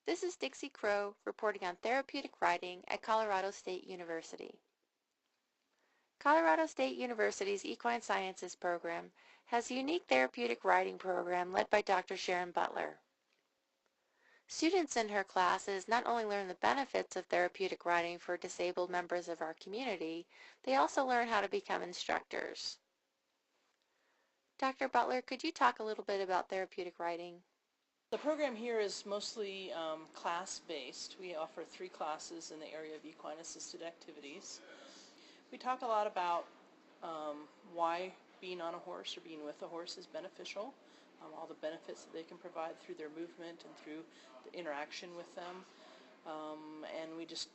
This is Dixie Crow reporting on therapeutic riding at Colorado State University. Colorado State University's Equine Sciences program has a unique therapeutic riding program led by Dr. Sharon Butler. Students in her classes not only learn the benefits of therapeutic riding for disabled members of our community, they also learn how to become instructors. Dr. Butler, could you talk a little bit about therapeutic riding? The program here is mostly class-based. We offer 3 classes in the area of equine-assisted activities. We talk a lot about why being on a horse or being with a horse is beneficial, all the benefits that they can provide through their movement and through the interaction with them. And we just,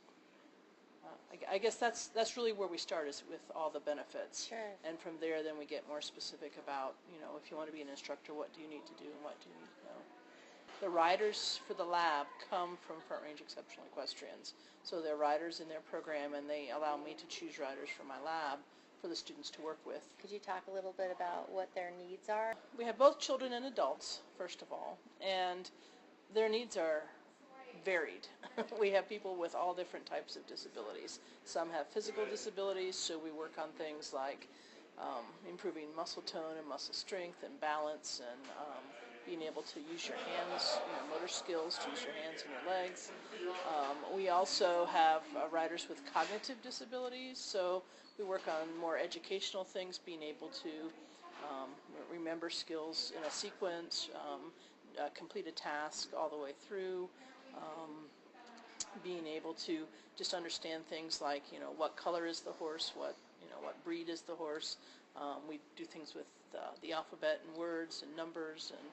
I guess that's really where we start, is with all the benefits. Sure. And from there, then we get more specific about, if you want to be an instructor, what do you need to do and what do you need to know. The riders for the lab come from Front Range Exceptional Equestrians. So they're riders in their program, and they allow me to choose riders for my lab for the students to work with. Could you talk a little bit about what their needs are? We have both children and adults, first of all, and their needs are varied. We have people with all different types of disabilities. Some have physical disabilities, so we work on things like improving muscle tone and muscle strength and balance, and being able to use your hands, motor skills, to use your hands and your legs. We also have riders with cognitive disabilities, so we work on more educational things, being able to remember skills in a sequence, complete a task all the way through, being able to just understand things like, what color is the horse, what breed is the horse. We do things with the alphabet and words and numbers and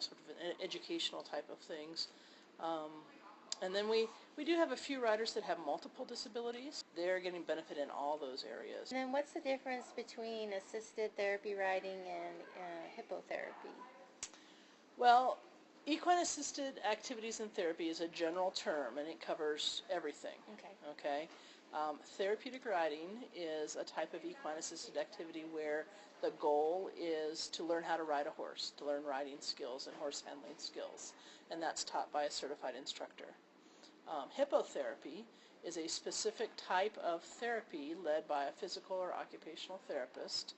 sort of an educational type of things. And then we do have a few riders that have multiple disabilities. They're getting benefit in all those areas. And then what's the difference between assisted therapy riding and hippotherapy? Well, equine-assisted activities and therapy is a general term, and it covers everything. Okay. Therapeutic riding is a type of equine-assisted activity where the goal is to learn how to ride a horse, to learn riding skills and horse handling skills, and that's taught by a certified instructor. Hippotherapy is a specific type of therapy led by a physical or occupational therapist.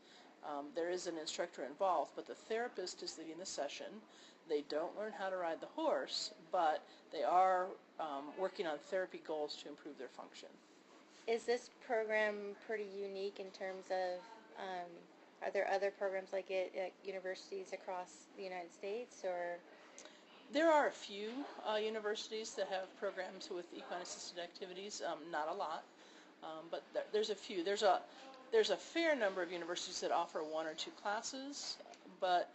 There is an instructor involved, but the therapist is leading the session. They don't learn how to ride the horse, but they are working on therapy goals to improve their function. Is this program pretty unique in terms of, are there other programs like it at universities across the United States, or? There are a few universities that have programs with equine-assisted activities, not a lot, but there's a few. There's a fair number of universities that offer 1 or 2 classes, but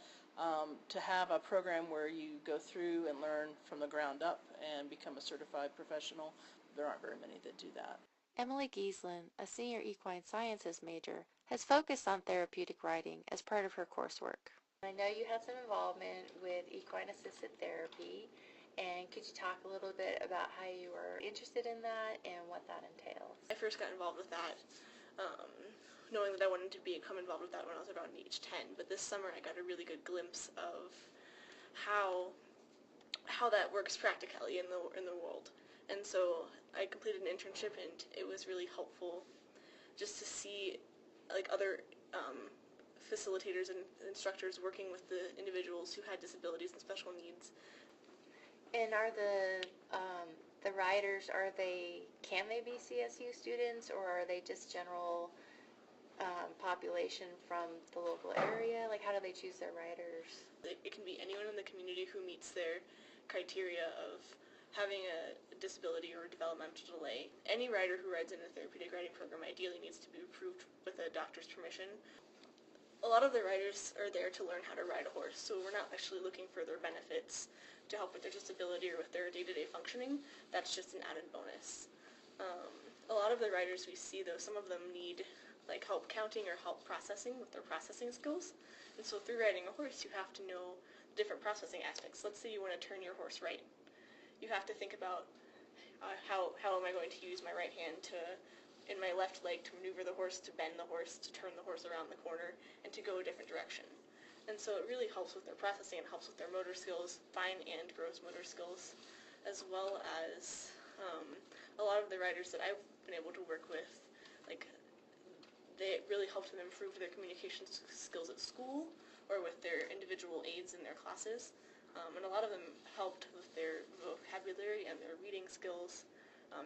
to have a program where you go through and learn from the ground up and become a certified professional, there aren't very many that do that. Emily Geeslin, a senior equine sciences major, has focused on therapeutic riding as part of her coursework. I know you had some involvement with equine-assisted therapy, and could you talk a little bit about how you were interested in that and what that entails? I first got involved with that knowing that I wanted to become involved with that when I was around age 10, but this summer I got a really good glimpse of how that works practically in the world. And so I completed an internship, and it was really helpful just to see like other facilitators and instructors working with the individuals who had disabilities and special needs. And are the riders, can they be CSU students, or are they just general population from the local area? Like, how do they choose their riders? It can be anyone in the community who meets their criteria of having a disability or developmental delay. Any rider who rides in a therapeutic riding program ideally needs to be approved with a doctor's permission. A lot of the riders are there to learn how to ride a horse, so we're not actually looking for their benefits to help with their disability or with their day-to-day functioning. That's just an added bonus. A lot of the riders we see, though, some of them need like help counting or help processing with their processing skills. And so through riding a horse, you have to know different processing aspects. Let's say you want to turn your horse right. You have to think about how am I going to use my right hand in my left leg to maneuver the horse, to bend the horse, to turn the horse around the corner, and to go a different direction. And so it really helps with their processing. It helps with their motor skills, fine and gross motor skills. as well as a lot of the riders that I've been able to work with, like, they really helped them improve their communication skills at school or with their individual aides in their classes. And a lot of them helped with their vocabulary and their reading skills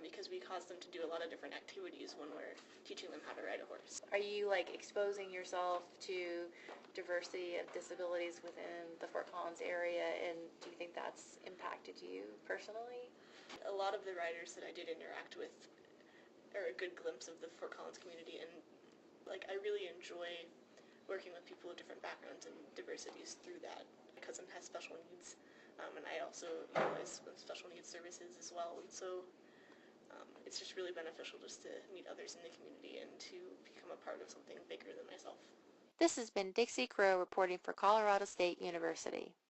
because we caused them to do a lot of different activities when we're teaching them how to ride a horse. Are you like exposing yourself to diversity of disabilities within the Fort Collins area, and do you think that's impacted you personally? A lot of the riders that I did interact with are a good glimpse of the Fort Collins community, and like I really enjoy working with people of different backgrounds and diversities through that. My cousin has special needs, and I also utilize special needs services as well, and so it's just really beneficial just to meet others in the community and to become a part of something bigger than myself. This has been Dixie Crow reporting for Colorado State University.